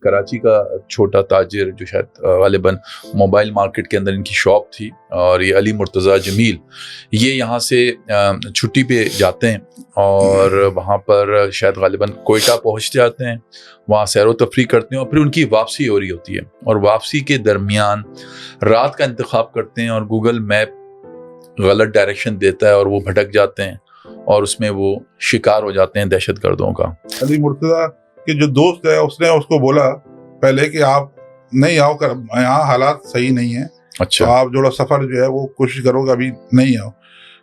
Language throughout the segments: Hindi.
कराची का छोटा ताजिर जो शायद गालिबन मोबाइल मार्केट के अंदर इनकी शॉप थी, और ये अली मुर्तज़ा जमील ये यहाँ से छुट्टी पे जाते हैं और वहाँ पर शायद गालिबन कोयटा पहुँच जाते हैं, वहाँ सैर व तफरी करते हैं और फिर उनकी वापसी हो रही होती है। और वापसी के दरमियान रात का इंतखाब करते हैं और गूगल मैप गलत डायरेक्शन देता है और वो भटक जाते हैं और उसमें वो शिकार हो जाते हैं दहशत गर्दों का। अली मुर्तज़ा के जो दोस्त है उसने उसको बोला पहले कि आप नहीं आओ, यहाँ हालात सही नहीं है, अच्छा। तो आप जो सफ़र जो है वो कोशिश करोगे अभी नहीं आओ।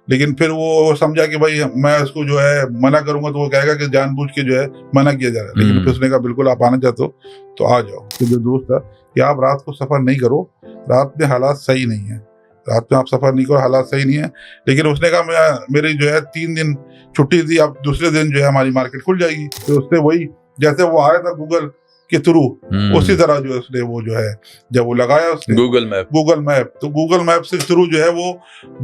लेकिन फिर वो समझा कि भाई मैं उसको जो है मना करूंगा तो वो कहेगा कि जानबूझ के जो है मना किया जा रहा है। लेकिन फिर उसने कहा बिल्कुल आप आना चाहते हो तो आ जाओ। तो जो दोस्त था कि आप रात को सफ़र नहीं करो, रात में हालात सही नहीं है, रात में आप सफ़र नहीं करो, हालात सही नहीं है। लेकिन उसने कहा मेरी जो है 3 दिन छुट्टी थी, अब दूसरे दिन जो है हमारी मार्केट खुल जाएगी। तो उसने वही जैसे वो आया था गूगल के थ्रू उसी तरह जो है उसने वो जो है जब वो लगाया उसने गूगल मैप तो गूगल मैप से थ्रू जो है वो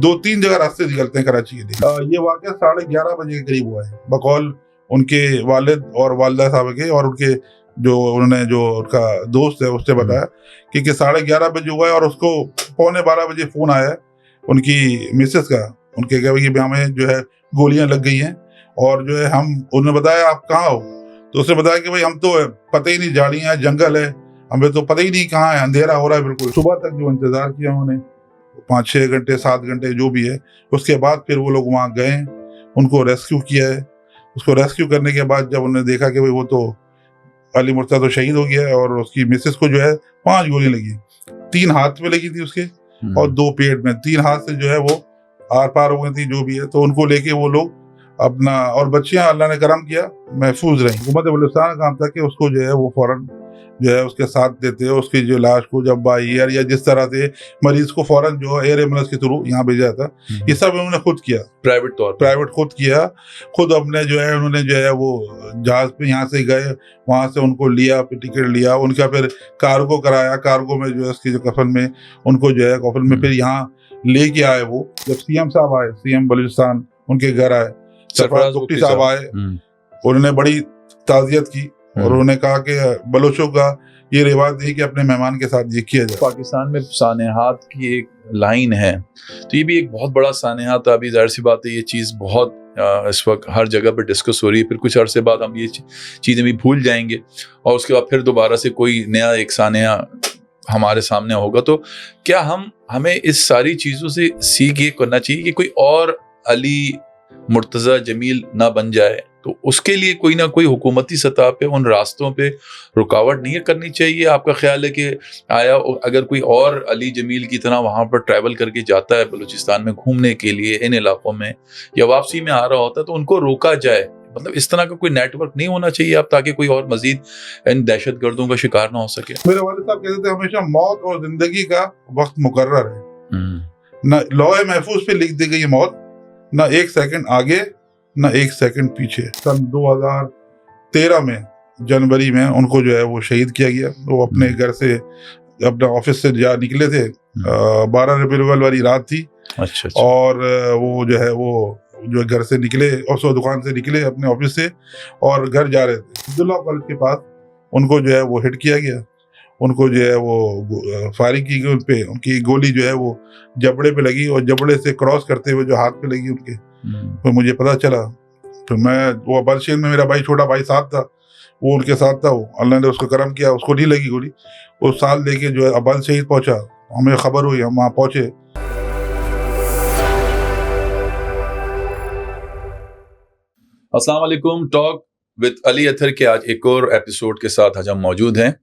2-3 जगह रास्ते निकलते हैं कराची के लिए। ये वाक़या 11:30 बजे के करीब हुआ है बकौल उनके वालिद और वालिदा साहब के, और उनके जो उन्होंने जो उनका दोस्त है उसने बताया कि 11:30 बजे हुआ है और उसको 11:45 बजे फ़ोन आया है उनकी मिसेस का, उनके कहा कि हमें जो है गोलियां लग गई हैं और जो है हम, उन्होंने बताया आप कहाँ हो, तो उसने बताया कि भाई हम तो पता ही नहीं, झाड़ियाँ जंगल है, हमें तो पता ही नहीं कहाँ है, अंधेरा हो रहा है बिल्कुल। सुबह तक जो इंतज़ार किया उन्होंने 5-6 घंटे 7 घंटे जो भी है, उसके बाद फिर वो लोग वहाँ गए, उनको रेस्क्यू किया है। उसको रेस्क्यू करने के बाद जब उन्होंने देखा कि भाई वो तो अली मुर्तज़ा तो शहीद हो गया है और उसकी मिसेस को जो है 5 गोलियां लगी, 3 हाथ में लगी थी उसके और 2 पेट में, 3 हाथ से जो है वो आर पार हो गई थी जो भी है। तो उनको लेके वो लोग अपना, और बच्चियां अल्लाह ने करम किया महफूज रही। हुकूमत बलूचिस्तान का काम था कि उसको जो है वो फौरन जो है उसके साथ देते, उसकी जो लाश को जब बाई एयर या जिस तरह से मरीज को फौरन जो एयर एम्बुलेंस के थ्रू यहाँ भेजा था, ये सब उन्होंने खुद किया, प्राइवेट खुद किया, खुद अपने जो है उन्होंने जो है वो जहाज पे यहाँ से गए, वहाँ से उनको लिया, टिकट लिया, उनका फिर कार्गो कराया, कार्गो में जो है उसकी जो कफन में उनको जो है कफन में फिर यहाँ लेके आए। वो जब सीएम साहब आए, सीएम बलूचिस्तान उनके घर आए, सरफराज बुख्ती साहब आए, उन्होंने बड़ी ताज़ियत की और उन्होंने कहा कि बलोचों का ये रिवाज नहीं कि अपने मेहमान के साथ ये किया जाए। पाकिस्तान में सानेहात की एक लाइन है, तो ये भी एक बहुत बड़ा सानेहात है। अभी जाहिर सी बात है ये चीज़ बहुत इस वक्त हर जगह पर डिस्कस हो रही है, फिर कुछ अरसे बाद हम ये चीज़ें भी भूल जाएंगे और उसके बाद फिर दोबारा से कोई नया एक सानेहा हमारे सामने होगा। तो क्या हमें इस सारी चीज़ों से सीख ये करना चाहिए कि कोई और अली मुर्तज़ा जमील ना बन जाए, तो उसके लिए कोई ना कोई हुकूमती सतह पे उन रास्तों पे रुकावट नहीं करनी चाहिए? आपका ख्याल है कि आया अगर कोई और अली जमील की तरह वहाँ पर ट्रैवल करके जाता है बलूचिस्तान में घूमने के लिए इन इलाकों में, या वापसी में आ रहा होता है, तो उनको रोका जाए? मतलब इस तरह का कोई नेटवर्क नहीं होना चाहिए आप, ताकि कोई और मजीद इन दहशत गर्दों का शिकार ना हो सके? मेरे वालिद साहब कहते थे हमेशा मौत और जिंदगी का वक्त मुकर्रर है, न लौहे महफूज पे लिख दी गई मौत, न 1 सेकंड आगे न 1 सेकंड पीछे। सन 2013 में जनवरी में उनको जो है वो शहीद किया गया। वो अपने घर से अपने ऑफिस से जा निकले थे, 12 रबीउल अव्वल वाली रात थी। अच्छा। और वो जो है वो जो घर से निकले और सो दुकान से निकले अपने ऑफिस से और घर जा रहे थे, अब्दुल्ला कॉलेज के पास उनको जो है वो हिट किया गया, उनको जो है वो फायरिंग की गई, उन पे उनकी गोली जो है वो जबड़े पे लगी और जबड़े से क्रॉस करते हुए जो हाथ पे लगी उनके। तो मुझे पता चला, तो मैं वो अब्बाल में मेरा भाई छोटा भाई साथ था, वो उनके साथ था, वो अल्लाह ने उसको करम किया, उसको नहीं लगी गोली, वो साल लेके जो है अब्बाल शहीद पहुंचा, हमें खबर हुई, हम वहाँ पहुंचे। अस्सलाम वालेकुम, टॉक विद अली अतहर के आज एक और एपिसोड के साथ आज हम मौजूद हैं।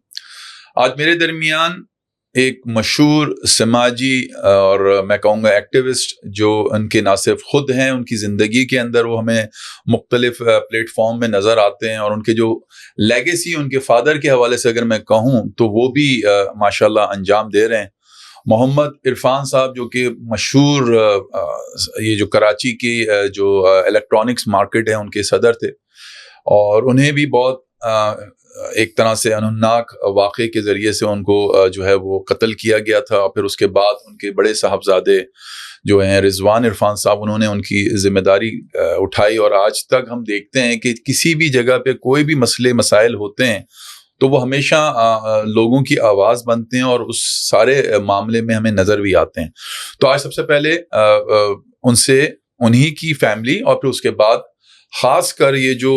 आज मेरे दरमियान एक मशहूर समाजी और मैं कहूँगा एक्टिविस्ट, जो उनके ना सिर्फ खुद हैं, उनकी ज़िंदगी के अंदर वो हमें मुख्तलिफ प्लेटफॉर्म में नज़र आते हैं, और उनके जो लेगेसी उनके फादर के हवाले से अगर मैं कहूँ तो वो भी माशाल्लाह अंजाम दे रहे हैं। मोहम्मद इरफान साहब, जो कि मशहूर ये जो कराची की जो इलेक्ट्रॉनिक्स मार्केट है उनके सदर थे, और उन्हें भी बहुत एक तरह से अनन्नाक वाक़े के ज़रिए से उनको जो है वो कत्ल किया गया था। फिर उसके बाद उनके बड़े साहबजादे जो हैं रिजवान इरफान साहब, उन्होंने उनकी ज़िम्मेदारी उठाई, और आज तक हम देखते हैं कि किसी भी जगह पे कोई भी मसले मसाइल होते हैं तो वो हमेशा लोगों की आवाज़ बनते हैं और उस सारे मामले में हमें नज़र भी आते हैं। तो आज सबसे पहले उनसे उन्हीं की फैमिली और फिर उसके बाद ख़ासकर ये जो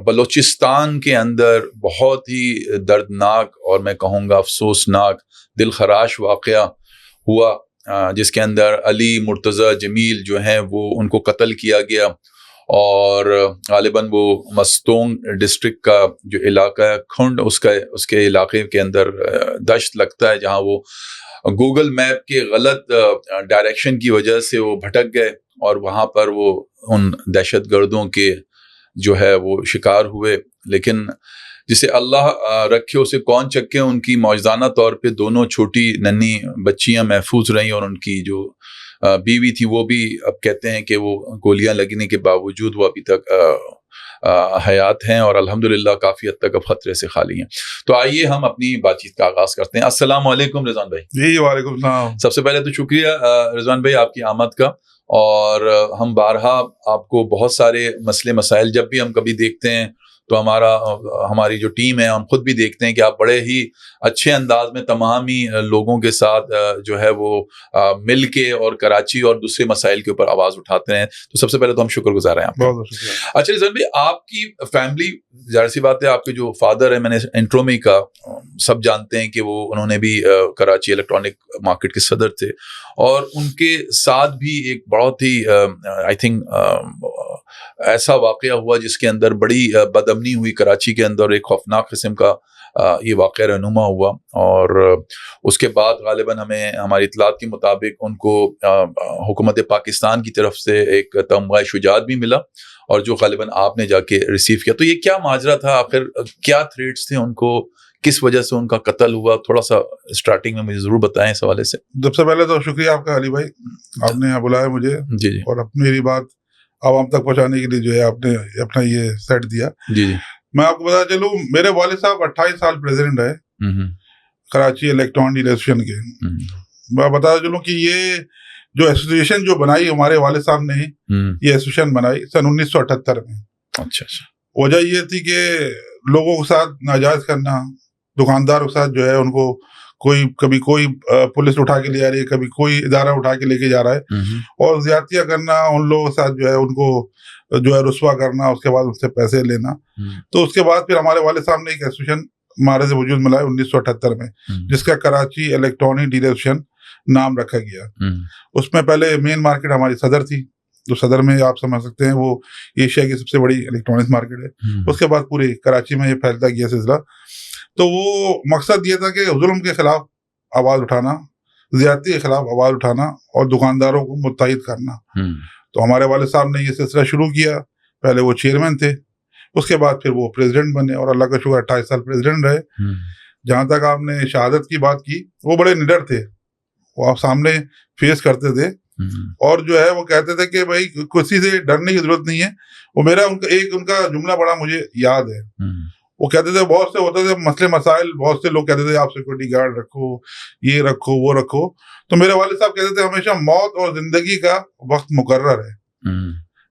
बलूचिस्तान के अंदर बहुत ही दर्दनाक और मैं कहूँगा अफसोसनाक दिलखराश वाक़या हुआ, जिसके अंदर अली मुर्तज़ा जमील जो हैं वो उनको कत्ल किया गया और गालिबन वो मस्तोंग डिस्ट्रिक्ट का जो इलाका है खुंड उसके इलाके के अंदर दश्त लगता है, जहाँ वो गूगल मैप के गलत डायरेक्शन की वजह से वो भटक गए और वहाँ पर वो उन दहशतगर्दों के जो है वो शिकार हुए। लेकिन जिसे अल्लाह रखे उसे कौन चक्के, उनकी मौजज़ाना तौर पे दोनों छोटी नन्ही बच्चियां महफूज रहीं और उनकी जो बीवी थी वो भी अब कहते हैं कि वो गोलियां लगने के बावजूद वो अभी तक हयात हैं और अल्हम्दुलिल्लाह काफ़ी हद तक अब खतरे से खाली हैं। तो आइए हम अपनी बातचीत का आगाज़ करते हैं। अस्सलाम वालेकुम रिजवान भाई। जी वालेकुम सलाम। सबसे पहले तो शुक्रिया रिजवान भाई आपकी आमद का। और हम बारहा आपको बहुत सारे मसले मसाइल जब भी हम कभी देखते हैं तो हमारी जो टीम है हम खुद भी देखते हैं कि आप बड़े ही अच्छे अंदाज में तमाम ही लोगों के साथ जो है वो मिल के और कराची और दूसरे मसाइल के ऊपर आवाज़ उठाते हैं। तो सबसे पहले तो हम शुक्रगुजार हैं आपका। बहुत शुक्रिया। अच्छा रिजवान भाई, आपकी फैमिली, जाहिर सी बात है आपके जो फादर है, मैंने इंट्रो में ही कहा, सब जानते हैं कि वो उन्होंने भी कराची इलेक्ट्रॉनिक मार्केट के सदर थे और उनके साथ भी एक बहुत ही आई थिंक ऐसा वाक़या हुआ जिसके अंदर बड़ी बदअमनी हुई कराची के अंदर, एक खौफनाक किस्म का ये वाक़या रहनुमा हुआ और उसके बाद गालिबन हमें हमारी इत्तलात के मुताबिक उनको हुकूमत पाकिस्तान की तरफ से एक तमगा शुजात भी मिला और जो गालिबन आपने जाके रिसीव किया। तो ये क्या माजरा था आखिर, क्या थ्रेट्स थे उनको, किस वजह से उनका कत्ल हुआ, थोड़ा सा स्टार्टिंग में मुझे ज़रूर बताएं इस हवाले से। सबसे पहले तो शुक्रिया आपका अली भाई, आपने यहाँ बुलाया मुझे जी जी। और मेरी बात आवाम तक पहुँचाने के लिए जो है आपने अपना ये सेट दिया। जी जी। मैं आपको बता चलूँ, मेरे वालिद साहब 28 साल प्रेसिडेंट है कराची इलेक्ट्रॉनिक एसोसिएशन के। मैं बता चलूँ कि ये जो एसोसिएशन जो बनाई हमारे वालिद साहब ने, ये एसोसिएशन बनाई सन 1978 में। अच्छा। वजह ये थी कि लोगों के साथ नाजायज करना, दुकानदारों के साथ जो है उनको कभी कोई पुलिस उठा के ले जा रही है, कभी कोई इदारा उठा के लेके जा रहा है और ज्यादतियां करना, उन लोगों के साथ जो है उनको जो है रुस्वा करना, उसके बाद उससे पैसे लेना। तो उसके बाद फिर हमारे वाले साहब ने एक एसोसिएशन हमारे से वजूद मिला 1978 में, जिसका कराची इलेक्ट्रॉनिक डीलर एसोसिएशन नाम रखा गया। उसमें पहले मेन मार्केट हमारी सदर थी, तो सदर में आप समझ सकते हैं वो एशिया की सबसे बड़ी इलेक्ट्रॉनिक्स मार्केट है। उसके बाद पूरे कराची में ये फैलता गया सिलसिला। तो वो मकसद ये था कि जुल्म के खिलाफ आवाज उठाना, ज्यादती के खिलाफ आवाज उठाना और दुकानदारों को मुत्तहिद करना। तो हमारे वाले साहब ने ये सिलसिला शुरू किया। पहले वो चेयरमैन थे, उसके बाद फिर वो प्रेसिडेंट बने और अल्लाह का शुक्र 28 साल प्रेसिडेंट रहे। जहां तक आपने शहादत की बात की, वो बड़े निडर थे, वो आप सामने फेस करते थे और जो है वो कहते थे कि भाई किसी से डरने की जरूरत नहीं है। वो उनका जुमला बड़ा मुझे याद है। वो कहते थे, बहुत से होते थे मसले मसाइल, बहुत से लोग कहते थे आप सिक्योरिटी गार्ड रखो, ये रखो, वो रखो। तो मेरे वाले साहब कहते थे हमेशा मौत और जिंदगी का वक्त मुकर्रर है,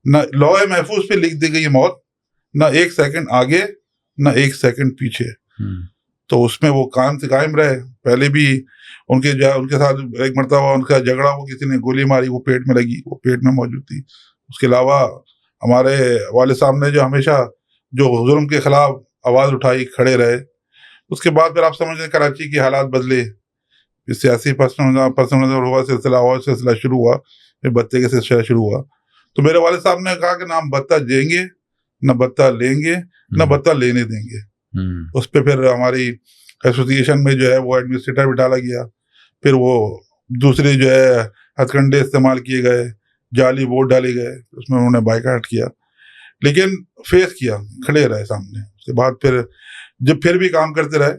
न लौहे महफूज पे लिख दी गई मौत, न एक सेकंड आगे न एक सेकंड पीछे। तो उसमें वो कायम से कायम रहे। पहले भी उनके साथ एक मरतबा उनका झगड़ा, वो किसी ने गोली मारी, वो पेट में लगी, वो पेट में मौजूद थी। उसके अलावा हमारे वाले साहब ने जो हमेशा जो जुल्म के खिलाफ आवाज उठाई, खड़े रहे। उसके बाद फिर आप समझ लें कराची के हालात बदले, सियासी पर्सनल हुआ सिलसिला और सिलसिला शुरू हुआ, फिर बत्ते का सिलसिला शुरू हुआ। तो मेरे वाले साहब ने कहा कि ना हम बत्ता देंगे, न बत्ता लेंगे, न बत्ता लेने देंगे। उस पर फिर हमारी एसोसिएशन में जो है वो एडमिनिस्ट्रेटर भी डाला गया। फिर वो दूसरे जो है हथकंडे इस्तेमाल किए गए, जाली वोट डाले गए, उसमें उन्होंने बाइकाट किया, लेकिन फेस किया, खड़े रहे सामने। उसके बाद फिर भी काम करते रहे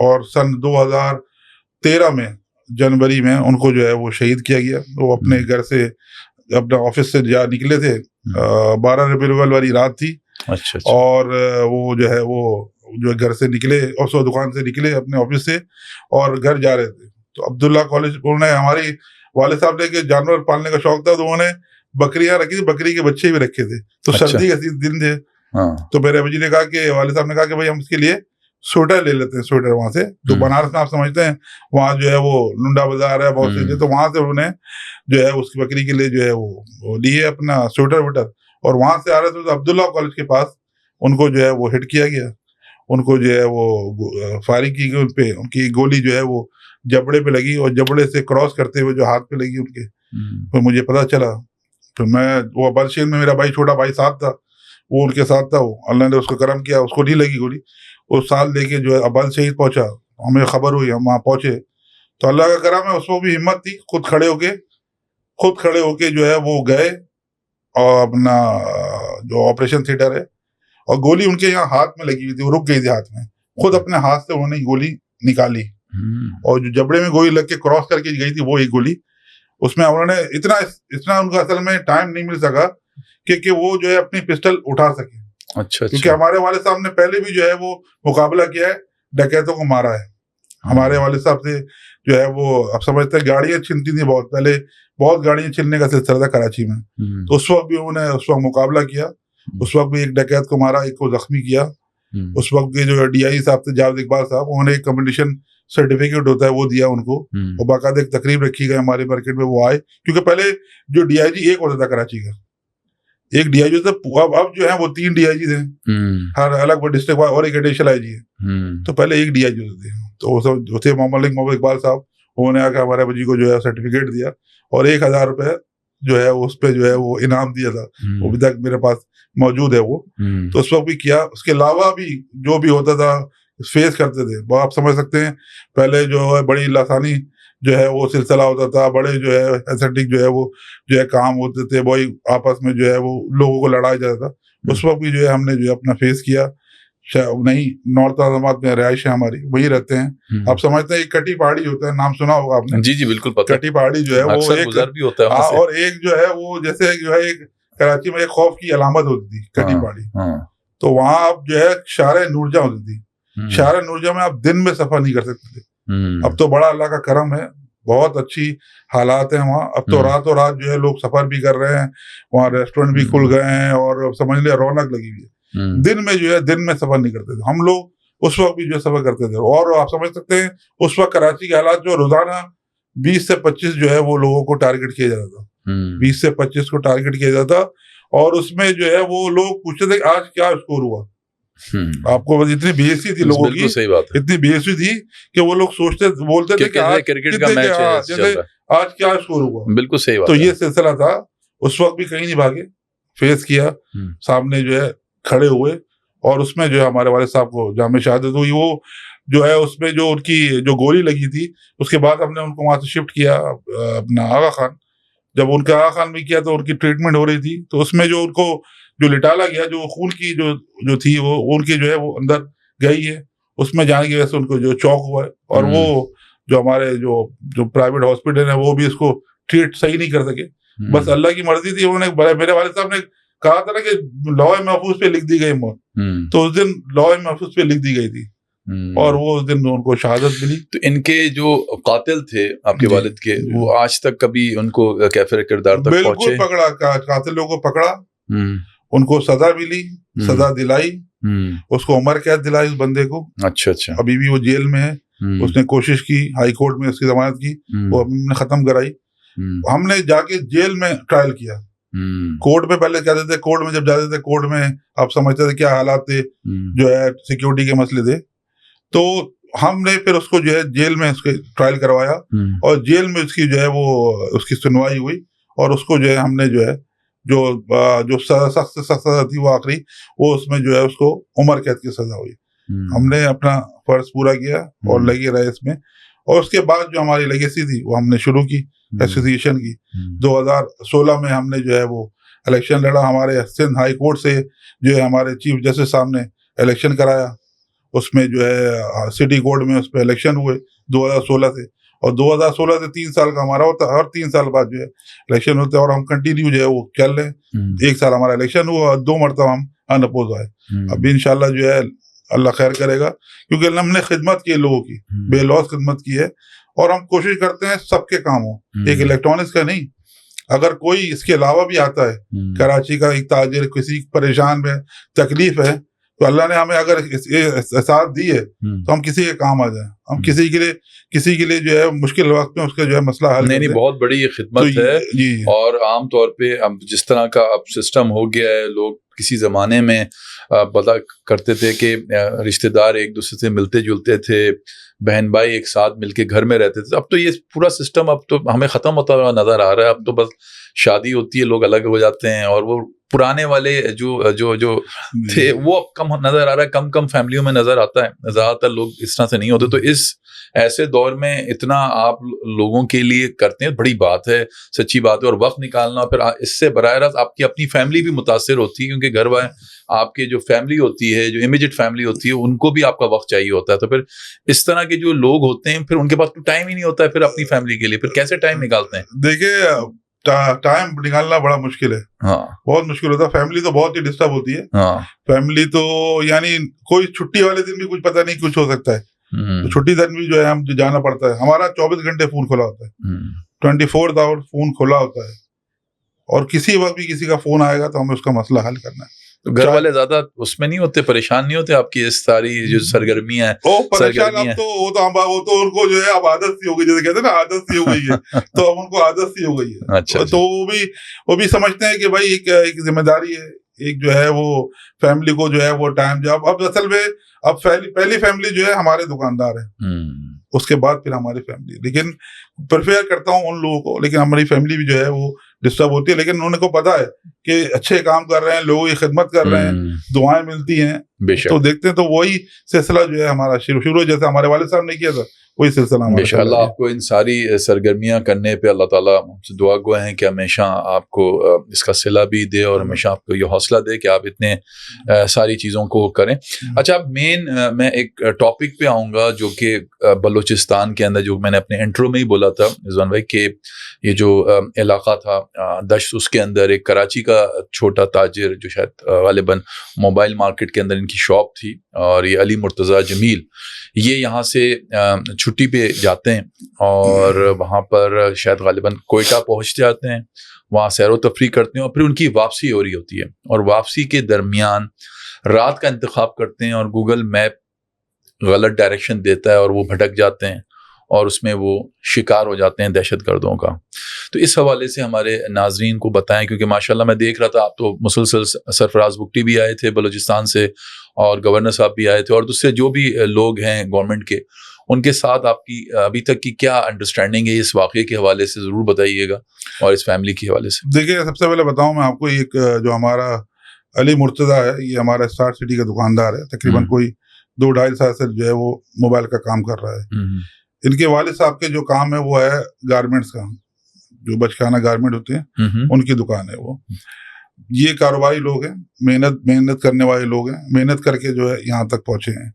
और सन 2013 में जनवरी में उनको जो है वो शहीद किया गया। वो अपने घर से, अपने ऑफिस से जा निकले थे, 12 रबीउल अव्वल वाली रात थी। अच्छा। और वो जो है वो जो घर से निकले और सो दुकान से निकले अपने ऑफिस से और घर जा रहे थे। तो अब्दुल्ला कॉलेज, उन्होंने हमारी वाले साहब ने के जानवर पालने का शौक था, तो उन्होंने बकरियां रखी थी, बकरी के बच्चे भी रखे थे। तो सर्दी के दिन थे। तो मेरे अबू जी ने कहा कि वाले साहब ने कहा कि भाई हम इसके लिए स्वेटर ले लेते हैं, स्वेटर वहां से। तो बनारस में आप समझते हैं वहाँ जो है वो लुंडा बाजार है बहुत सी, तो वहां से उन्होंने जो है उसकी बकरी के लिए जो है वो लिए अपना स्वेटर वेटर। और वहां से आ रहे थे तो अब्दुल्ला कॉलेज के पास उनको जो है वो हिट किया गया, उनको जो है वो फायरिंग की गई, उनपे उनकी गोली जो है वो जबड़े पे लगी और जबड़े से क्रॉस करते हुए जो हाथ पे लगी उनके। तो मुझे पता चला, तो मैं वो बलशेर में मेरा भाई छोटा भाई साथ था, वो उनके साथ था, वो अल्लाह ने उसको करम किया, उसको नहीं लगी गोली। वो साल लेके जो है अबल शहीद पहुंचा, हमें खबर हुई, हम वहाँ पहुंचे तो अल्लाह का करम है, उसको भी हिम्मत थी, खुद खड़े होके जो है वो गए और अपना जो ऑपरेशन थिएटर है, और गोली उनके यहाँ हाथ में लगी हुई थी, वो रुक गई थी हाथ में, खुद अपने हाथ से उन्होंने गोली निकाली और जो जबड़े में गोली लग के क्रॉस करके गई थी वो एक गोली, उसमें उन्होंने इतना उनका असल में टाइम नहीं मिल सका कि वो जो है अपनी पिस्टल उठा सके। अच्छा। क्योंकि हमारे वाले साहब ने पहले भी जो है वो मुकाबला किया है, डकैतों को मारा है। हमारे वाले साहब से जो है वो आप समझते हैं गाड़ियां छिनती थी बहुत पहले, बहुत गाड़ियां छिनने का सिलसिला था कराची में। तो उस वक्त भी उन्होंने उस वक्त मुकाबला किया, उस वक्त भी एक डकैत को मारा, एक को जख्मी किया। उस वक्त के जो DI साहब थे जावेद इकबाल साहब, उन्होंने एक कम्पिटिशन सर्टिफिकेट होता है वो दिया उनको, और बाकायदा एक तकरीब रखी गई हमारे मार्केट में, वो आए। क्योंकि पहले जो DIG एक होता था कराची का, एक DIG था, अब जो है वो 3 DIG थे, हर अलग डिस्ट्रिक्ट और एक एडिशनल IG है। तो पहले एक DIG होते थे, तो वो सब थे मोहम्मद इकबाल साहब, उन्होंने आकर हमारे बजी को जो है सर्टिफिकेट दिया और 1000 रुपए जो है उस पे जो है वो इनाम दिया था, वो अभी तक मेरे पास मौजूद है वो। तो उस वक्त भी किया, उसके अलावा भी जो भी होता था फेस करते थे, वो आप समझ सकते हैं। पहले जो है बड़ी लासानी जो है वो सिलसिला होता था, बड़े जो है एसेटिक जो है वो जो है काम होते थे, वही आपस में जो है वो लोगों को लड़ाया जाता था। उस वक्त भी जो है हमने जो है अपना फेस किया। नहीं, नॉर्थ आजमाबाद में रिहाइश है हमारी, वही रहते हैं। आप समझते हैं एक कटी पहाड़ी होता है, नाम सुना होगा आपने? जी बिल्कुल पता। कटी पहाड़ी जो है वो एक गुजर भी होता है वहां से। और एक जो है वो जैसे जो है एक कराची में एक खौफ की अलामत होती थी कटी पहाड़ी। तो वहां आप जो है शारे नूरजा होती थी, शारे नूरजा में आप दिन में सफर नहीं कर सकते थे। अब तो बड़ा अल्लाह का करम है, बहुत अच्छी हालात है वहाँ। अब तो रातों रात जो है लोग सफर भी कर रहे हैं, वहाँ रेस्टोरेंट भी खुल गए हैं और समझ लिया रौनक लगी हुई है। दिन में जो है दिन में सफर नहीं करते थे हम लोग, उस वक्त भी जो है सफर करते थे। और आप समझ सकते हैं उस वक्त कराची के हालात जो रोजाना 20 से 25 जो है वो लोगों को टारगेट किया जाता था, 20 से 25 को टारगेट किया जाता, और उसमें जो है वो लोग पूछते थे आज क्या स्कोर हुआ। आपको बस इतनी बेइज्जती थी लोगों की, सही बात है। इतनी बेइज्जती थी कि वो लोग बोलते थे कि आज क्रिकेट का मैच है, आज क्या स्कोर हुआ। बिल्कुल सही बात। तो ये सिलसिला था, उस वक्त भी कहीं नहीं भागे, फेस किया, सामने जो है खड़े हुए, और उसमें जो है हमारे वाले साहब को जामे शहादत हुई। वो जो है उसमें जो उनकी जो गोली लगी थी, उसके बाद हमने उनको वहां से शिफ्ट किया अपना आगा खान। जब उनका आगा खान में किया तो उनकी ट्रीटमेंट हो रही थी, तो उसमें जो उनको जो लिटाला गया, जो खून की जो थी वो उनकी जो है वो अंदर गई है, उसमें जाने की वजह से उनको जो चौक हुआ है। और वो जो हमारे जो प्राइवेट हॉस्पिटल है वो भी इसको ट्रीट सही नहीं कर सके, बस अल्लाह की मर्जी थी। उन्होंने मेरे वाले साहब ने कहा था ना कि लौह महफूज पे लिख दी गई मौत, तो उस दिन लौह महफूज पे लिख दी गई थी, और वो उस दिन उनको शहादत मिली। तो इनके जो कातिल थे आपके वालिद के, वो आज तक कभी उनको कैफिर किरदार तक पहुंचे? बिल्कुल पकड़ा, कातिलों को पकड़ा, उनको सजा मिली, सजा दिलाई, उसको उम्र कैद दिलाई उस बंदे को। अच्छा। अभी भी वो जेल में है। उसने कोशिश की हाई कोर्ट में उसकी जमानत की, वो अभी ने खत्म कराई। हमने जाके जेल में ट्रायल किया। कोर्ट में पहले कहते थे, कोर्ट में जब जाते थे, कोर्ट में आप समझते थे क्या हालात थे, जो है सिक्योरिटी के मसले थे। तो हमने फिर उसको जो है जेल में उसके ट्रायल करवाया, और जेल में उसकी जो है वो उसकी सुनवाई हुई, और उसको जो है हमने जो है जो सख्त सजा थी वो आखिरी, वो उसमें जो है उसको उम्र कैद की सजा हुई। हमने अपना फर्ज पूरा किया और लगे रहे इसमें। और उसके बाद जो हमारी लेगेसी थी वो हमने शुरू की, एसोसिएशन की। 2016 में हमने जो है वो इलेक्शन लड़ा, हमारे सिंध हाई कोर्ट से जो है हमारे चीफ जस्टिस साहब ने इलेक्शन कराया। उसमें जो है सिटी कोर्ट में उस पर इलेक्शन हुए 2016 से, और 2016 से 3 साल का हमारा होता है, हर 3 साल बाद जो है इलेक्शन होते हैं, और हम कंटिन्यू जो है वो चल रहे हैं। 1 साल हमारा इलेक्शन हुआ और 2 मरतबा हम अनअपोज आए। अब इंशाल्लाह जो है अल्लाह खैर करेगा, क्योंकि हमने खिदमत की लोगों की, बेलौस खिदमत की है, और हम कोशिश करते हैं सबके काम हो, एक इलेक्ट्रॉनिक्स का नहीं। अगर कोई इसके अलावा भी आता है, कराची का एक ताजिर, किसी परेशान में तकलीफ है, तो अल्लाह ने हमें अगर ये साथ दी है तो हम किसी के काम आ जाए, हम किसी के लिए जो है मुश्किल वक्त में उसका जो है मसला हल नहीं, बहुत बड़ी ये खिदमत तो है। जी। और आम तौर पे अब जिस तरह का अब सिस्टम हो गया है, लोग किसी ज़माने में पता करते थे कि रिश्तेदार एक दूसरे से मिलते जुलते थे, बहन भाई एक साथ मिलके घर में रहते थे। अब तो ये पूरा सिस्टम अब तो हमें ख़त्म होता हुआ नज़र आ रहा है। अब तो बस शादी होती है, लोग अलग हो जाते हैं, और वो पुराने वाले जो थे वो अब कम नज़र आ रहा है, कम फैमिलियों में नज़र आता है। ज़्यादातर लोग इस तरह से नहीं होते। तो इस ऐसे दौर में इतना आप लोगों के लिए करते हैं, बड़ी बात है, सच्ची बात है। और वक्त निकालना, फिर इससे बराह रास्त आपकी अपनी फैमिली भी मुतासिर होती है, क्योंकि घर वाले आपके जो फैमिली होती है, जो इमीडिएट फैमिली होती है, उनको भी आपका वक्त चाहिए होता है। तो फिर इस तरह के जो लोग होते हैं, फिर उनके पास तो टाइम ही नहीं होता है फिर अपनी फैमिली के लिए। फिर कैसे टाइम निकालते हैं? देखिए, टाइम निकालना बड़ा मुश्किल है। हाँ, बहुत मुश्किल होता है। फैमिली तो बहुत ही डिस्टर्ब होती है। हाँ, फैमिली तो यानी कोई छुट्टी वाले दिन भी कुछ पता नहीं कुछ हो सकता है, तो छुट्टी दिन भी जो है हम जाना पड़ता है। हमारा 24 घंटे फोन खुला होता है, 24 आवर फोन खुला होता है, और किसी वक्त भी किसी का फोन आएगा तो हमें उसका मसला हल करना है। तो घर वाले ज्यादा उसमें नहीं होते, परेशान नहीं होते आपकी इस सारी जो सरगर्मियां हैं? परेशान अब तो वो तो उनको जो है अब आदत सी हो गई, जैसे कहते हैं ना, आदत सी हो गई है। तो अब उनको आदत सी हो गई है। अच्छा, तो वो भी समझते हैं कि भाई एक जिम्मेदारी है, एक जो है वो फैमिली को जो है वो टाइम, जो अब असल में अब पहली फैमिली जो है हमारे दुकानदार है, उसके बाद फिर हमारी फैमिली। लेकिन प्रेफर करता हूँ उन लोगों को, लेकिन हमारी फैमिली भी जो है वो डिस्टर्ब होती है। लेकिन उन्होंने को पता है कि अच्छे काम कर रहे हैं, लोगों की खिदमत कर रहे हैं, दुआएं मिलती हैं, तो देखते हैं। तो वही सिलसिला जो है हमारा शुरू जैसे हमारे वाले साहब ने किया था, वही सिलसिला हमारा। अल्लाह आपको इन सारी सरगर्मियां करने पे अल्लाह ताला से दुआ गो हैं कि हमेशा आपको इसका सिला भी दे, और हमेशा आपको ये हौसला दे कि आप इतने सारी चीज़ों को करें। अच्छा, अब मैं एक टॉपिक पे आऊँगा जो कि बलूचिस्तान के अंदर, जो मैंने अपने इंट्रो में ही बोला था रिजवान भाई, कि ये जो इलाका था दश्त, उसके अंदर एक कराची का छोटा ताजिर, जो शायद गालिबन मोबाइल मार्केट के अंदर इनकी शॉप थी, और ये अली मुर्तज़ा जमील, ये यहाँ से छुट्टी पे जाते हैं, और वहाँ पर शायद गालिबन कोयटा पहुँच जाते हैं, वहाँ सैर व तफरीह करते हैं, और फिर उनकी वापसी हो रही होती है। और वापसी के दरमियान रात का इंतखाब करते हैं, और गूगल मैप गलत डायरेक्शन देता है, और वो भटक जाते हैं, और उसमें वो शिकार हो जाते हैं दहशतगर्दों का। तो इस हवाले से हमारे नाजरीन को बताएं, क्योंकि माशाल्लाह मैं देख रहा था आप तो मुसलसल, सरफराज बुगटी भी आए थे बलूचिस्तान से, और गवर्नर साहब भी आए थे, और दूसरे जो भी लोग हैं गवर्नमेंट के, उनके साथ आपकी अभी तक की क्या अंडरस्टैंडिंग है इस वाक़े के हवाले से, ज़रूर बताइएगा, और इस फैमिली के हवाले से। देखिए, सबसे पहले बताऊँ मैं आपको, एक जो हमारा अली मुर्तज़ा है, ये हमारा स्टार सिटी का दुकानदार है। तकरीबन कोई 2-2.5 साल से जो है वो मोबाइल का काम कर रहा है। इनके वालिद साहब के जो काम है वो है गारमेंट्स का, जो बचखाना गारमेंट होते हैं, उनकी दुकान है वो। ये कारोबारी लोग हैं, मेहनत करने वाले लोग हैं, मेहनत करके जो है यहाँ तक पहुंचे हैं।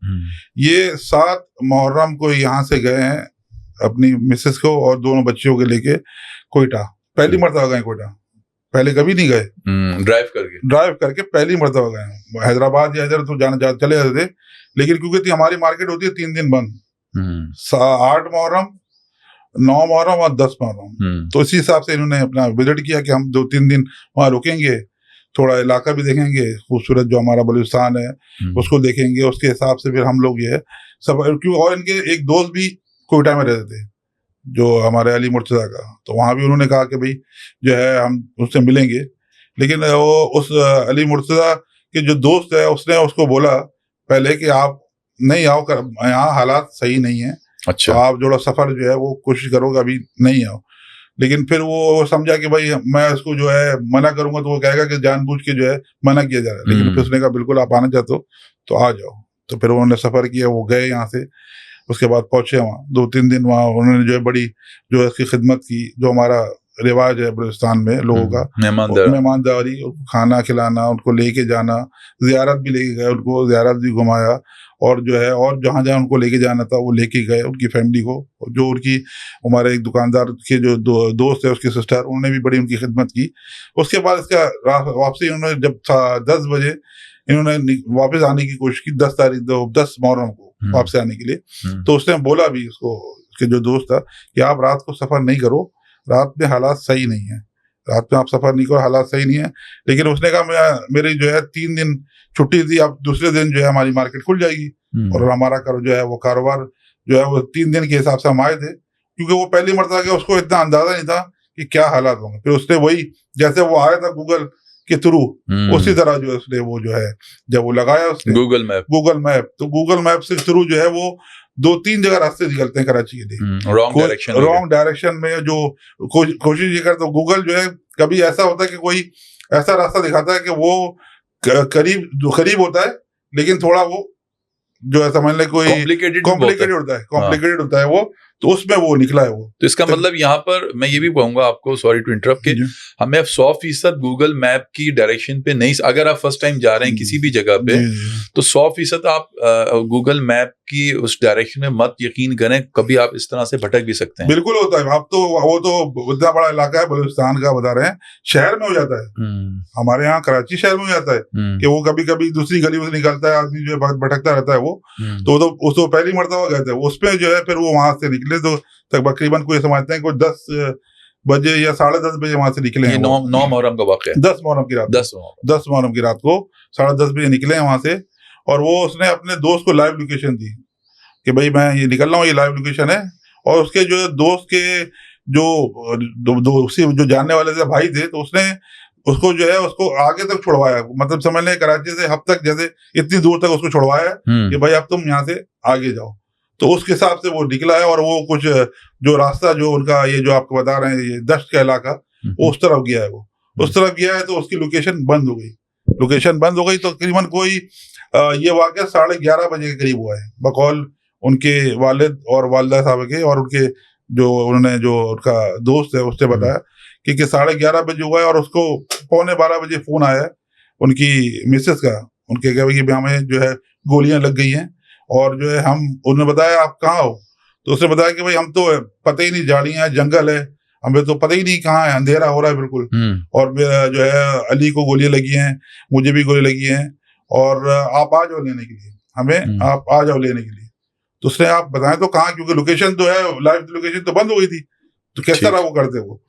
ये 7 मुहर्रम को यहाँ से गए हैं अपनी मिसेस को और दोनों बच्चियों के लेके कोयटा। पहली मरतबा गए कोयटा, पहले कभी नहीं गए। ड्राइव करके पहली मरतबा गए। हैदराबाद या इधर तो चले जाते थे, लेकिन क्योंकि हमारी मार्केट होती है 3 दिन बंद, 8 मुहर्रम, 9 मुहर्रम और 10 मुहर्रम। तो इसी हिसाब से इन्होंने अपना विजिट किया कि हम 2-3 दिन वहाँ रुकेंगे, थोड़ा इलाका भी देखेंगे, खूबसूरत जो हमारा बलूचिस्तान है उसको देखेंगे। उसके हिसाब से फिर हम लोग ये सब, क्यों, और इनके एक दोस्त भी कोयटा में रहते थे जो हमारे अली मुर्तज़ा का, तो वहाँ भी उन्होंने कहा कि भाई जो है हम उससे मिलेंगे। लेकिन वो उस अली मुर्तज़ा के जो दोस्त है उसने उसको बोला पहले कि आप नहीं आओ, यहाँ हालात सही नहीं है। अच्छा। तो आप जो सफर जो है वो कोशिश करोगे अभी नहीं आओ। लेकिन फिर वो समझा कि भाई मैं उसको जो है मना करूंगा तो वो कहेगा कि जानबूझ के जो है मना किया जा रहा है। लेकिन फिर उसने कहा बिल्कुल आप आना चाहते हो तो आ जाओ। तो फिर उन्होंने सफर किया, वो गए यहाँ से, उसके बाद पहुंचे वहाँ 2-3 दिन वहाँ उन्होंने जो है बड़ी जो है उसकी खिदमत की, जो हमारा रिवाज है बलूचिस्तान में लोगों का, मेहमानदारी, खाना खिलाना, उनको लेके जाना, जियारत भी लेके गए, उनको जियारत भी घुमाया, और जो है और जहाँ जहाँ उनको लेके जाना था वो लेके गए उनकी फैमिली को। जो उनकी हमारे एक दुकानदार के जो दोस्त है उसकी सिस्टर, उन्होंने भी बड़ी उनकी खिदमत की। उसके बाद इसका वापसी उन्होंने जब 10 बजे इन्होंने वापस आने की कोशिश की, 10 मुहर्रम को वापस आने के लिए। तो उसने बोला भी उसको, उसके जो दोस्त था, कि आप रात को सफर नहीं करो, रात में हालात सही नहीं है, रात में आप सफर नहीं करो, हालात सही नहीं है। लेकिन उसने कहा मेरी जो है 3 दिन छुट्टी थी, अब दूसरे दिन जो है हमारी मार्केट खुल जाएगी और हमारा जो है वो कारोबार जो है वो 3 दिन के हिसाब से हम आए थे, क्योंकि वो पहली मरतबा के उसको इतना अंदाजा नहीं था कि क्या हालात होंगे। फिर उसने वही जैसे वो आया था गूगल के थ्रू, उसी तरह जो है उसने वो जो है जब वो लगाया उसने गूगल मैप, तो गूगल मैप से थ्रू जो है वो 2-3 जगह रास्ते निकलते हैं कराची के लिए, रॉन्ग डायरेक्शन में जो कोशिश ये करते, गूगल जो है कभी ऐसा होता है कि कोई ऐसा रास्ता दिखाता है कि वो करीब होता है, लेकिन थोड़ा वो जो है समझ ले कोई कॉम्प्लिकेटेड होता है वो, तो उसमें वो निकला है वो। तो इसका मतलब यहाँ पर मैं ये भी कहूंगा आपको, सॉरी टू इंटरप्ट, कि हमें 100% गूगल मैप की डायरेक्शन पे नहीं, अगर आप फर्स्ट टाइम जा रहे हैं किसी भी जगह पे, तो 100% आप गूगल मैप की उस डायरेक्शन में मत यकीन करें, कभी आप इस तरह से भटक भी सकते हैं। बिल्कुल होता है। आप तो वो तो इतना बड़ा इलाका है बलूचिस्तान का बता रहे हैं, शहर में हो जाता है, हमारे यहाँ कराची शहर में हो जाता है कि वो कभी कभी दूसरी गली में निकलता है, आदमी जो है भटकता रहता है वो। तो उसको पहली मरतबा गए थे, उसमें जो है फिर वो वहां से निकले तो तकरीबन कोई समझते हैं कोई 10 बजे या 10:30 बजे वहां से निकले हैं। 9 मुहर्रम का वाक़या है, 10 मुहर्रम की रात 10 मुहर्रम की रात को 10:30 बजे निकले हैं वहां से। और वो उसने अपने दोस्त को लाइव लोकेशन दी कि भाई मैं ये निकल रहा हूँ, ये लाइव लोकेशन है। और उसके जो दोस्त के जो जानने वाले थे भाई थे, तो उसने उसको जो है उसको आगे तक छुड़वाया, मतलब समझ लें कराची से हब तक, जैसे इतनी दूर तक उसको छुड़वाया कि भाई अब तुम यहाँ से आगे जाओ। तो उसके हिसाब से वो निकला है। और वो कुछ जो रास्ता जो उनका ये जो आपको बता रहे हैं ये दश्त का इलाका, वो उस तरफ गया है, वो उस तरफ गया है, तो उसकी लोकेशन बंद हो गई। तो तकरीबन कोई ये वाक़या 11:30 बजे के करीब हुआ है, बकौल उनके वालिद और वालिदा साहब के, और उनके जो उनका दोस्त है उसने बताया कि 11:30 बजे हुआ है। और उसको 11:15 बजे फोन आया है उनकी मिसेस का, उनके क्या भाई हमें जो है गोलियां लग गई हैं, और जो है उन्होंने बताया आप कहाँ हो, तो उसने बताया कि भाई हम तो पता ही नहीं, झाड़ियां जंगल है, हमें तो पता ही नहीं कहाँ है, अंधेरा हो रहा है बिल्कुल, और जो है अली को गोलियां लगी हैं, मुझे भी गोली लगी हैं, और आप आ जाओ लेने के लिए, हमें आप आ जाओ लेने के लिए। तो उसने आप बताएं तो कहाँ, क्योंकि लोकेशन तो है, लाइव लोकेशन तो बंद हो गई थी, तो किस तरह वो करते वो।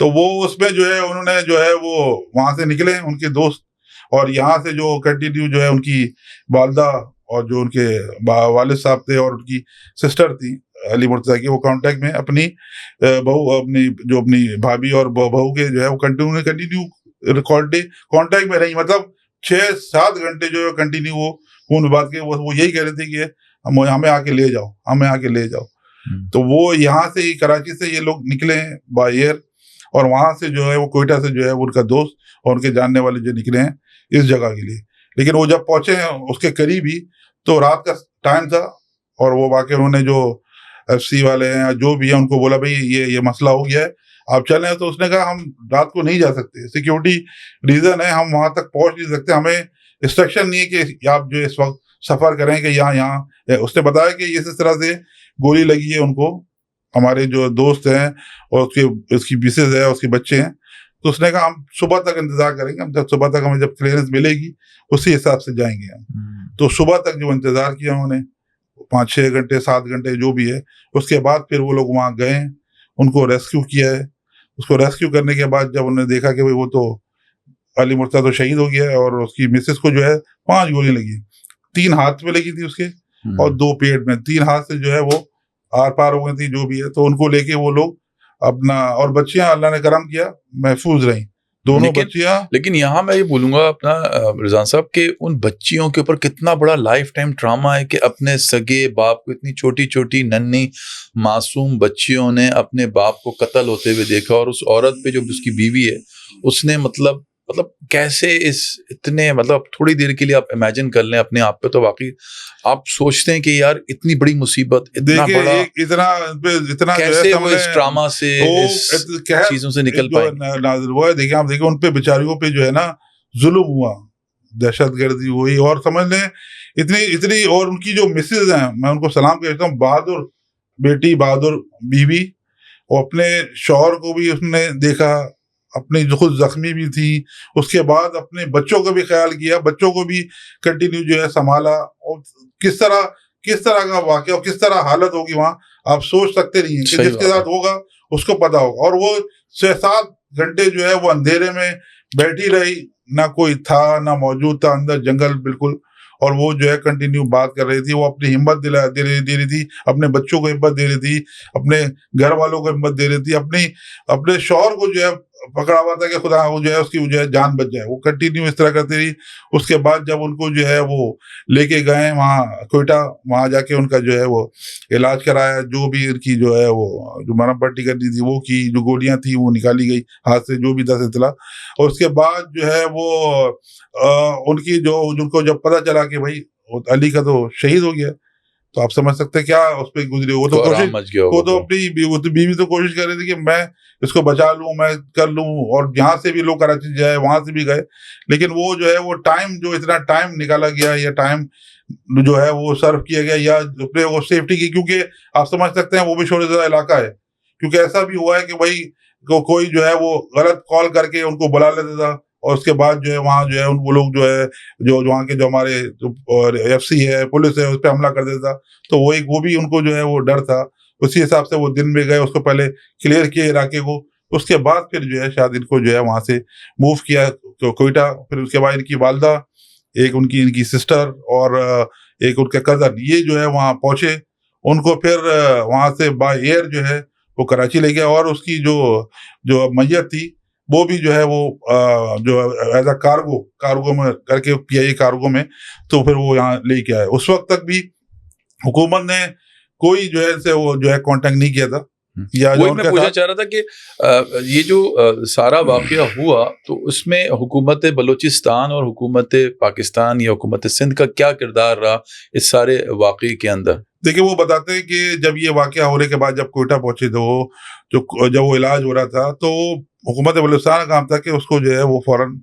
तो वो उसमें जो है उन्होंने जो है वो वहां से निकले उनके दोस्त, और यहाँ से जो कंटिन्यू जो है उनकी वालदा और जो उनके वालिद साहब थे और उनकी सिस्टर थी अली मुर्तज़ा की, वो कांटेक्ट में अपनी अपनी भाभी और बहू के जो है वो कंटिन्यू कांटेक्ट में रही, मतलब 6-7 घंटे जो है कंटिन्यू वो फोन में बात की। वो यही कह रहे थे कि हमें आके ले जाओ। तो वो यहाँ से ही कराची से ये लोग निकले हैं बाय एयर, और वहां से जो है वो कोयटा से जो है उनका दोस्त और उनके जानने वाले जो निकले हैं इस जगह के लिए। लेकिन वो जब पहुंचे हैं उसके करीब ही, तो रात का टाइम था, और वो वाकई उन्होंने जो FC वाले हैं या जो भी है उनको बोला भाई ये मसला हो गया है, आप चलें। तो उसने कहा हम रात को नहीं जा सकते, सिक्योरिटी रीजन है, हम वहां तक पहुंच नहीं सकते, हमें इंस्ट्रक्शन नहीं है कि आप जो इस वक्त सफर करें कि यहाँ। उसने बताया कि इस तरह से गोली लगी है उनको, हमारे जो दोस्त हैं और उसकी मिसेज है, उसके बच्चे हैं। तो उसने कहा हम सुबह तक इंतजार करेंगे, हम जब सुबह तक हमें जब क्लियरेंस मिलेगी उसी हिसाब से जाएंगे हम। तो सुबह तक जो इंतजार किया उन्होंने 5-6 घंटे 7 घंटे जो भी है, उसके बाद फिर वो लोग वहां गए, उनको रेस्क्यू किया है। उसको रेस्क्यू करने के बाद जब उन्होंने देखा कि भाई वो तो अली मुर्तज़ा तो शहीद हो गया है, और उसकी मिसेस को जो है 5 गोली लगी, 3 हाथ में लगी थी उसके और 2 पेट में, 3 हाथ से जो है वो आर पार हो गई थी जो भी है। तो उनको लेके वो लोग अपना, और बच्चियां अल्लाह ने करम किया महफूज रहीं दोनों बच्चियां। लेकिन यहाँ मैं ये बोलूंगा अपना रिजवान साहब के उन बच्चियों के ऊपर कितना बड़ा लाइफ टाइम ट्रामा है कि अपने सगे बाप को, इतनी छोटी छोटी नन्ही मासूम बच्चियों ने अपने बाप को कत्ल होते हुए देखा, और उस औरत पे जो उसकी बीवी है उसने मतलब कैसे इतने मतलब थोड़ी देर के लिए आप इमेजिन कर लें अपने आप पे, तो वाकई आप सोचते हैं कि यार इतनी बड़ी मुसीबत, इतना बड़ा, इतना कैसे वो इस ड्रामा से इस चीजों से निकल पाए। देखिए आप देखिए उन पे बेचारियों पे जो है ना जुल्म हुआ, दहशतगर्दी हुई, और समझ लें इतनी और उनकी जो मिसेज हैं, मैं उनको सलाम कहता हूँ, बहादुर बेटी बहादुर बीवी, और अपने शौहर को भी उसने देखा, अपनी खुद जख्मी भी थी, उसके बाद अपने बच्चों का भी ख्याल किया, बच्चों को भी कंटिन्यू जो है संभाला, और किस तरह का वाकया और किस तरह हालत होगी वहां, आप सोच सकते नहीं है कि जिसके साथ होगा उसको पता होगा। और वो 6-7 घंटे जो है वो अंधेरे में बैठी रही, ना कोई था ना मौजूद था, अंदर जंगल बिल्कुल, और वो जो है कंटिन्यू बात कर रही थी। वो अपनी हिम्मत दे रही थी, अपने बच्चों को हिम्मत दे रही थी, अपने घर वालों को हिम्मत दे रही थी, अपने शौहर को जो है पकड़ा हुआ था कि खुदा वो जो है उसकी जो है जान बच जाए। वो कंटिन्यू इस तरह करती रही। उसके बाद जब उनको जो है वो लेके गए वहाँ क्वेटा, वहाँ जाके उनका जो है वो इलाज कराया, जो भी उनकी जो है वो जो मरहम पट्टी करनी थी वो की, जो गोलियां थी वो निकाली गई हाथ से, जो भी था सिलसिला। और उसके बाद जो है वो उनकी जो उनको जब पता चला कि भाई अली का तो शहीद हो गया, तो आप समझ सकते हैं क्या उस पर गुजरी। वो तो कोशिश, वो तो अपनी वो तो बीवी तो कोशिश कर रही थी कि मैं इसको बचा लूं, मैं कर लूं, और यहाँ से भी लोग कराची जाए, वहां से भी गए, लेकिन वो जो है वो टाइम, जो इतना टाइम निकाला गया, या टाइम जो है वो सर्व किया गया, या अपने वो सेफ्टी की, क्योंकि आप समझ सकते हैं वो भी शोरशराबा इलाका है। क्योंकि ऐसा भी हुआ है कि भाई कोई जो है वो गलत कॉल करके उनको बुला लेता था, और उसके बाद जो है वहाँ जो है वो लोग जो है जो वहाँ के जो हमारे FC है, पुलिस है, उस पर हमला कर देता। तो वो भी उनको जो है वो डर था। उसी हिसाब से वो दिन में गए, उसको पहले क्लियर किया इलाके को, उसके बाद फिर जो है शायद इनको जो है वहाँ से मूव किया तो क्वेटा। फिर उसके बाद इनकी वालदा, एक इनकी सिस्टर और एक उनके कजन, ये जो है वहाँ पहुंचे। उनको फिर वहाँ से बाय एयर जो है वो कराची ले गया, और उसकी जो मैयत थी वो भी जो है वो जो एज अ कार्गो में करके PIA कार्गो में, तो फिर वो यहाँ लेके आए। उस वक्त तक भी हुकूमत ने कोई जो है से वो जो है कांटेक्ट नहीं किया था। या वही मैं पूछना चाह रहा था कि ये जो सारा वाकया हुआ, तो उसमें हुकूमत बलूचिस्तान और हुकूमत पाकिस्तान या हुकूमत सिंध का क्या किरदार रहा इस सारे वाकये के अंदर? देखिए, वो बताते हैं कि जब ये वाकया होने के बाद जब क्वेटा पहुंचे तो जब वो इलाज हो रहा था, तो हुकूमत बलूचिस्तान का काम था कि उसको जो है वो फौरन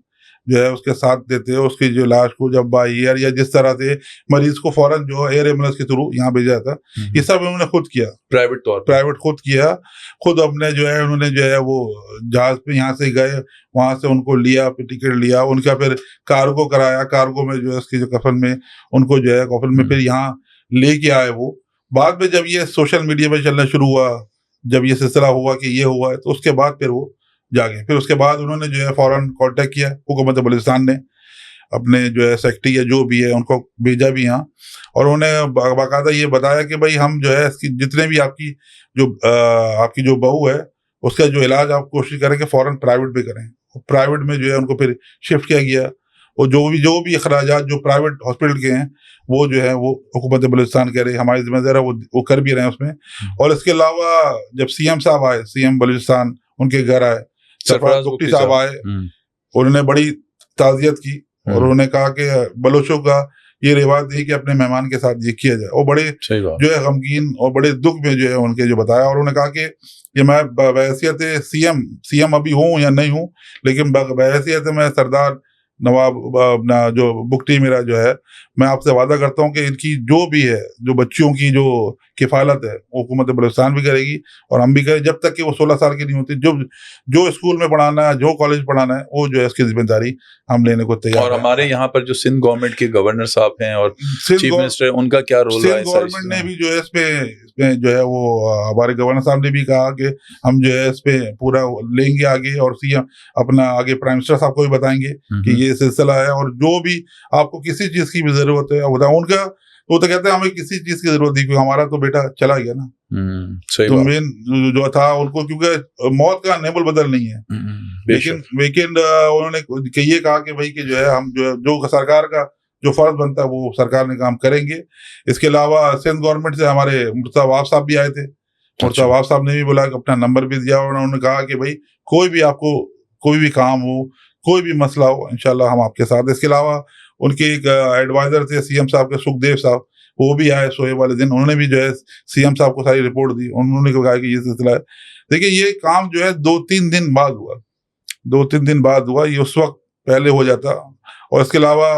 जो है उसके साथ देते हैं, उसकी जो लाश को जब बाय एयर या जिस तरह से मरीज को फौरन जो एयर एम्बुलेंस के थ्रू यहाँ भेजा था, ये सब उन्होंने खुद किया, प्राइवेट खुद किया। खुद अपने जो है उन्होंने जो है वो जहाज पे यहाँ से गए, वहां से उनको लिया, टिकट लिया, उनका फिर कार्गो कराया, कार्गो में जो है उसकी जो कफन में उनको जो है कफन में फिर यहाँ लेके आए। वो बाद में जब ये सोशल मीडिया पे चलना शुरू हुआ, जब ये सिलसिला हुआ कि ये हुआ है, तो उसके बाद फिर वो जागे। फिर उसके बाद उन्होंने जो है फौरन कांटेक्ट किया, हुकूमत बलूचिस्तान ने अपने जो है सेक्रेटरी या जो भी है उनको भेजा भी यहाँ, और उन्हें बाकायदा ये बताया कि भाई हम जो है इसकी जितने भी आपकी जो बहू है उसका जो इलाज आप कोशिश करें कि फौरन प्राइवेट पे करें। प्राइवेट में जो है उनको फिर शिफ्ट किया गया, और जो भी अखराजात जो प्राइवेट हॉस्पिटल के हैं वो जो है वो हुकूमत बलूचिस्तान कह रही है, हमारी जिम्मेदारी है, वो कर भी रहे हैं उसमें। और इसके अलावा जब CM साहब आए, CM बलूचिस्तान उनके घर आए, सरफराज बुगटी साहब आए, उन्होंने बड़ी ताज़ियत की, और उन्होंने कहा कि बलोचों का ये रिवाज है कि अपने मेहमान के साथ ये किया जाए। और बड़े जो है गमगीन और बड़े दुख में जो है उनके जो बताया, और उन्होंने कहा कि ये मैं बहैसियत CM अभी हूँ या नहीं हूँ, लेकिन बहैसियत मैं सरदार नवाब अपना जो बुगटी मेरा जो है, मैं आपसे वादा करता हूँ कि इनकी जो भी है, जो बच्चियों की जो किफालत है वो हुकूमत बलूचिस्तान भी करेगी और हम भी करें, जब तक कि वो 16 साल की नहीं होती। जो स्कूल में पढ़ाना है, जो कॉलेज पढ़ाना है, वो जो है इसकी जिम्मेदारी हम लेने को तैयार और हमारे यहाँ पर जो सिंध गवर्नमेंट के गवर्नर साहब हैं और चीफ मिनिस्टर, उनका क्या रोल है? सिंध गवर्नमेंट ने भी जो है इसमें जो है वो हमारे गवर्नर साहब ने भी कहा कि हम जो है इस पे पूरा लेंगे आगे, और CM अपना आगे प्राइम मिनिस्टर साहब को भी बताएंगे कि ये सिलसिला है, और जो भी आपको किसी चीज की भी जरूरत है उनका, वो तो कहते हैं हमें किसी चीज की जरूरत नहीं, क्योंकि हमारा तो बेटा चला गया ना। सही तो मेन जो था उनको, क्योंकि मौत का नेबल बदल नहीं है, लेकिन उन्होंने ये कहा कि भाई कि जो है हम जो सरकार का जो फर्ज बनता है वो सरकार ने काम करेंगे। इसके अलावा सिंध गवर्नमेंट से हमारे मुर्तज़ा वहाब साहब भी आए थे। मुर्तज़ा वहाब साहब ने भी बोला, अपना नंबर भी दिया, और उन्होंने कहा कि भाई कोई भी आपको कोई भी काम हो, कोई भी मसला हो, इंशाल्लाह हम आपके साथ। इसके अलावा उनके एक एडवाइजर थे CM साहब के, सुखदेव साहब, वो भी आए सोए वाले दिन, उन्होंने भी जो है CM साहब को सारी रिपोर्ट दी। उन्होंने कहा कि ये सिलसिला है। देखिए, ये काम जो है 2-3 दिन बाद हुआ, ये उस वक्त पहले हो जाता। और इसके अलावा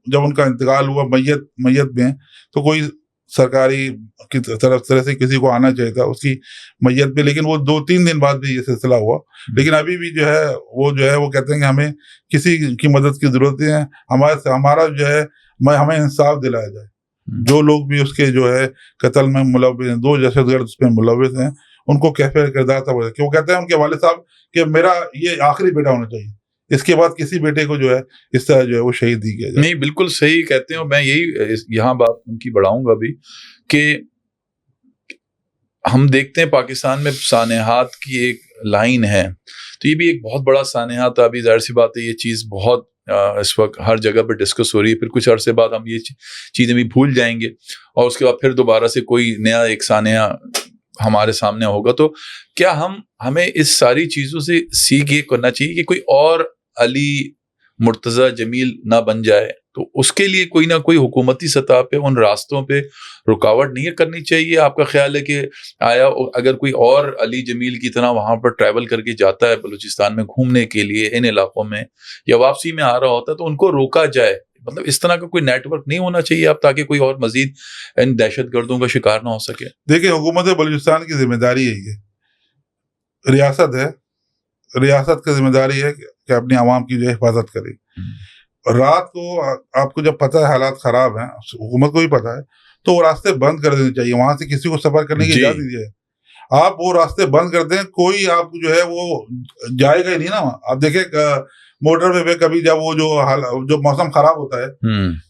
जब उनका इंतकाल हुआ मैयत में, तो कोई सरकारी की तरफ से किसी को आना चाहिए था उसकी मैयत पे, लेकिन वो 2-3 दिन बाद भी ये सिलसिला हुआ। लेकिन अभी भी जो है वो कहते हैं कि हमें किसी की मदद की जरूरत है, हमारा जो है हमें इंसाफ दिलाया जाए। जो लोग भी उसके जो है कत्ल में मुलव्विस हैं, 2 दहशतगर्द उसमें मुलव्विस हैं, उनको कैफे किरदार था कि वो कहते हैं उनके वालिद साहब कि मेरा ये आखिरी बेटा होना चाहिए, इसके बाद किसी बेटे को जो है इस तरह जो है वो शहीद दी गया। नहीं, बिल्कुल सही कहते हैं, और मैं यही यहाँ बात उनकी बढ़ाऊंगा भी कि हम देखते हैं पाकिस्तान में सानेहात की एक लाइन है, तो ये भी एक बहुत बड़ा सानेहात है। अभी जाहिर सी बात है ये चीज़ बहुत इस वक्त हर जगह पर डिस्कस हो रही है, फिर कुछ अरसे बाद हम ये चीज़ें भी भूल जाएंगे और उसके बाद फिर दोबारा से कोई नया एक सानेहा हमारे सामने होगा। तो क्या हमें इस सारी चीज़ों से सीख ये करना चाहिए कि कोई और अली मुर्तज़ा जमील ना बन जाए, तो उसके लिए कोई ना कोई हुकूमती सतह पे उन रास्तों पे रुकावट नहीं करनी चाहिए? आपका ख्याल है कि आया अगर कोई और अली जमील की तरह वहां पर ट्रैवल करके जाता है बलूचिस्तान में घूमने के लिए इन इलाकों में, या वापसी में आ रहा होता है, तो उनको रोका जाए? मतलब इस तरह का कोई नेटवर्क नहीं होना चाहिए अब, ताकि कोई और मजीद इन दहशतगर्दों का शिकार ना हो सके? देखिए, हुकूमत बलूचिस्तान की जिम्मेदारी है, ये रियासत है, रियासत की जिम्मेदारी है कि अपनी आवाम की जो हिफाजत करे। रात को आपको जब पता है हालात खराब हैं, हुकूमत को भी पता है, तो वो रास्ते बंद कर देने चाहिए, वहां से किसी को सफर करने की इजाजत दीजिए। आप वो रास्ते बंद कर दें, कोई आप जो है वो जाएगा ही नहीं ना। आप देखें मोटरवे पे कभी जब वो जो मौसम खराब होता है,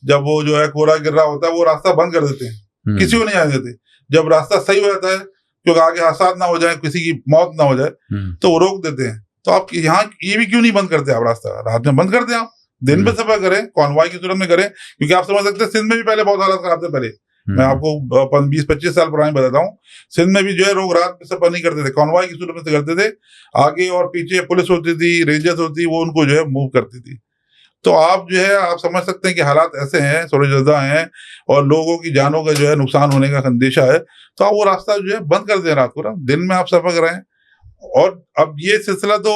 जब वो जो है कोहरा गिर रहा होता है, वो रास्ता बंद कर देते हैं, किसी को नहीं आने देते। जब रास्ता सही हो जाता है, क्योंकि आगे हादसा ना हो जाए, किसी की मौत ना हो जाए, तो वो रोक देते हैं। तो आप यहाँ ये भी क्यों नहीं बंद करते? आप रास्ता रात में बंद कर दें, आप दिन में सफर करें, कॉन्वॉय की सूरत में करें, क्योंकि आप समझ सकते हैं सिंध में भी पहले बहुत हालत खराब थे। पहले मैं आपको 20-25 साल पुरानी बताता हूँ, सिंध में भी जो है लोग रात में सफर नहीं करते थे, कॉन्वॉय की सूरत में से करते थे। आगे और पीछे पुलिस होती थी, रेंजर्स होती, वो उनको जो है मूव करती थी। तो आप जो है आप समझ सकते हैं कि हालात ऐसे हैं, सूरजदा हैं, और लोगों की जानों का जो है नुकसान होने का अंदेशा है। तो आप वो रास्ता जो है बंद कर दें रात को, ना दिन में आप सफर कराएं। और अब ये सिलसिला तो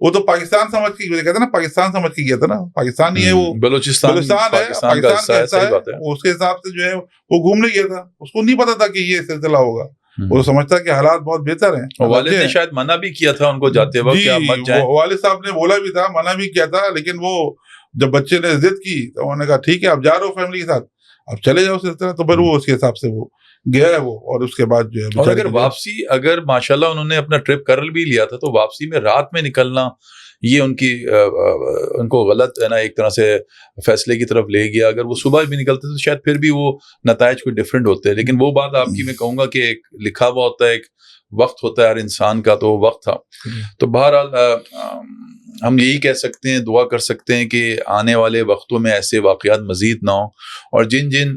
वो तो पाकिस्तान समझ के कहते हैं ना, पाकिस्तान समझ के किया था ना, पाकिस्तान ही है वो, बलूचिस्तान है, पाकिस्तान का हिस्सा है, उसके हिसाब से जो है वो घूमने गया था। उसको नहीं पता था कि ये सिलसिला होगा, वो तो समझता कि हालात बहुत बेहतर हैं। वालिद ने शायद मना भी किया था उनको जाते वक्त कि आप मत जाएं। वालिद साहब ने बोला भी था, मना भी किया था, लेकिन वो जब बच्चे ने जिद की तो उन्होंने कहा ठीक है आप जा रहे हो फैमिली के साथ, आप चले जाओ सिलसिला। तो फिर वो उसके हिसाब से वो गया है वो, और उसके बाद जो है, और अगर वापसी, अगर माशाल्लाह उन्होंने अपना ट्रिप कर भी लिया था, तो वापसी में रात में निकलना ये उनको गलत है ना, एक तरह से फैसले की तरफ ले गया। अगर वो सुबह भी निकलते तो शायद फिर भी वो नतायज कोई डिफरेंट होते हैं। लेकिन वो बात आपकी मैं कहूँगा कि एक लिखा हुआ होता है, एक वक्त होता है हर इंसान का, तो वो वक्त था। तो बहरहाल हम यही कह सकते हैं, दुआ कर सकते हैं कि आने वाले वक्तों में ऐसे वाक़यात मज़ीद ना हो, और जिन जिन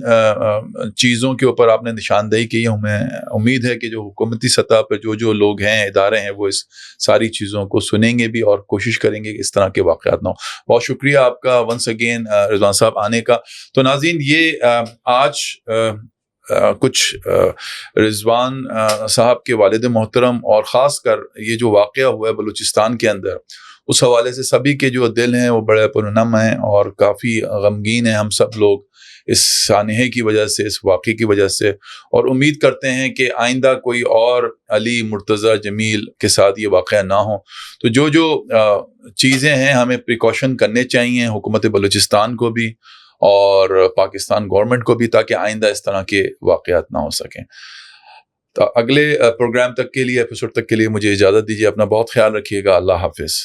चीज़ों के ऊपर आपने निशानदेही की, हमें उम्मीद है कि जो हुकूमती सतह पर जो लोग हैं, इदारे हैं, वो इस सारी चीज़ों को सुनेंगे भी और कोशिश करेंगे कि इस तरह के वाक़यात ना हो। बहुत शुक्रिया आपका वंस अगेन रिजवान साहब आने का। तो नाज़रीन, ये आज कुछ रिजवान साहब के वालिद मोहतरम और ख़ास कर ये जो वाक़या हुआ है बलूचिस्तान के अंदर, उस हवाले से सभी के जो दिल हैं वो बड़े पुरनम हैं और काफ़ी गमगीन हैं हम सब लोग इस सानहे की वजह से, इस वाक़े की वजह से। और उम्मीद करते हैं कि आइंदा कोई और अली मुर्तज़ा जमील के साथ ये वाक़या ना हो। तो जो चीज़ें हैं हमें प्रिकॉशन करने चाहिए, हुकूमत बलूचिस्तान को भी और पाकिस्तान गवर्नमेंट को भी, ताकि आइंदा इस तरह के वाक़यात ना हो सकें। तो अगले प्रोग्राम तक के लिए, एपिसोड तक के लिए मुझे इजाज़त दीजिए। अपना बहुत ख्याल रखिएगा। अल्लाह हाफ़िज़।